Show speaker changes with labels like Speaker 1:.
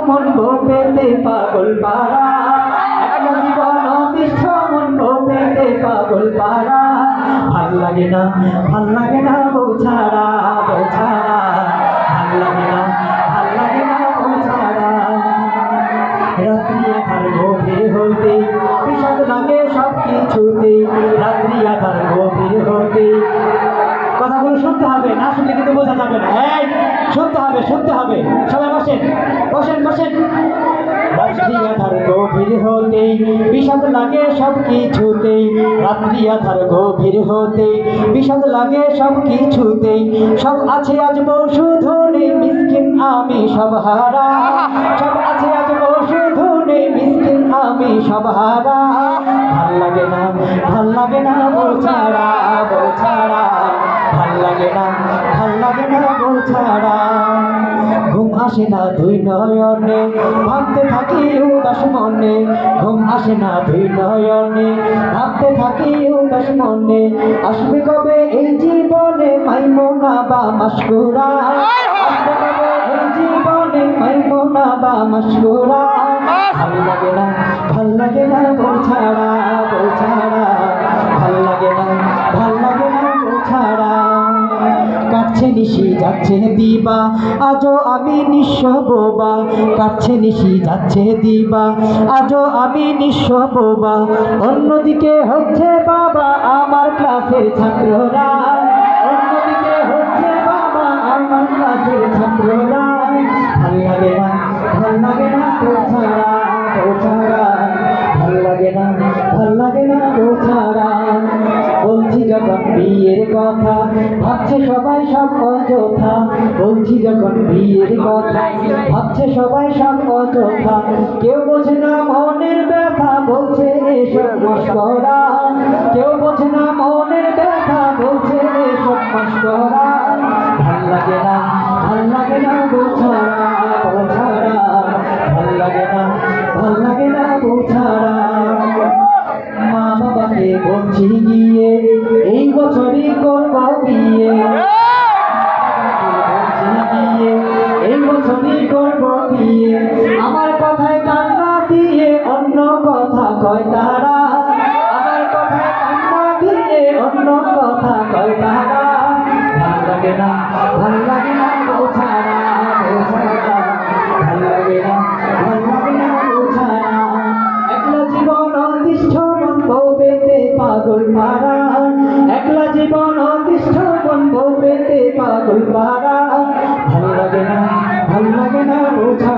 Speaker 1: মন পেতে পাগল পারা, একটা জীবন অতিষ্ঠ মন পেতে পাগল পারা। ভাল লাগে না বউ ছাড়া, বউ ছাড়া ভাল লাগে না বউ ছাড়া। রাত্রি আধার গভীর হইতে বিষাদ লাগে সব কিছুতে, রাত্রি আধার গভীর হইতে। কথাগুলো শুনতে হবে, না শুনলে কিন্তু বোঝা যাবে না। এই শুনতে হবে সবাই বসেন বসেন বসেন। রাত্রি আধার গভীর হতে বিষাদ লাগে সব কিছুতে, রাত্রি আধার গভীর হতে বিষাদ লাগে সব কিছুতে। সব আছে আজ শুধু নেই মিসকিন আমি সব হারা, সব আছে আজ শুধু নেই মিসকিন আমি সব হারা। ভাল লাগে না বউ ছাড়া, বউ ছাড়া ভাল লাগে না বউ ছাড়া। ঘুম আসে না দুই নয়নে ভাবতে থাকি উদাস মনে, ঘুম আসে না দুই নয়নে ভাবতে থাকি উদাস মনে। আসবে কবে এই জীবনে মাইমুনা বা মাসকুরা, আসবে কবে এই জীবনে মাইমুনা বা মাসকুরা। ভাল লাগে না বউ ছাড়া, বউ ছাড়া ভাল লাগে না বউ ছাড়া। কাটছে নিশি যাচ্ছে দিবা আজও আমি নিঃস্ব বোবা, কাটছে নিশি যাচ্ছে দিবা আজও আমি নিঃস্ব বোবা। অন্যদিকে হচ্ছে বাবা আমার ক্লাসের ছাত্ররা, অন্যদিকে হচ্ছে বাবা আমার ক্লাসের ছাত্ররা। ভাল লাগে না বউ ছাড়া, বউ ছাড়া ভাল লাগে না বউ ছাড়া। বলছি যখন বিয়ের কথা ভাবছে সবাই সব অযথা, বলছি যখন বিয়ের কথা ভাবছে সবাই সব অযথা। কেউ বোঝে না মনের ব্যথা বলছে এসব মশকরা, কেউ বোঝে না মনের ব্যথা বলছে এসব মশকরা।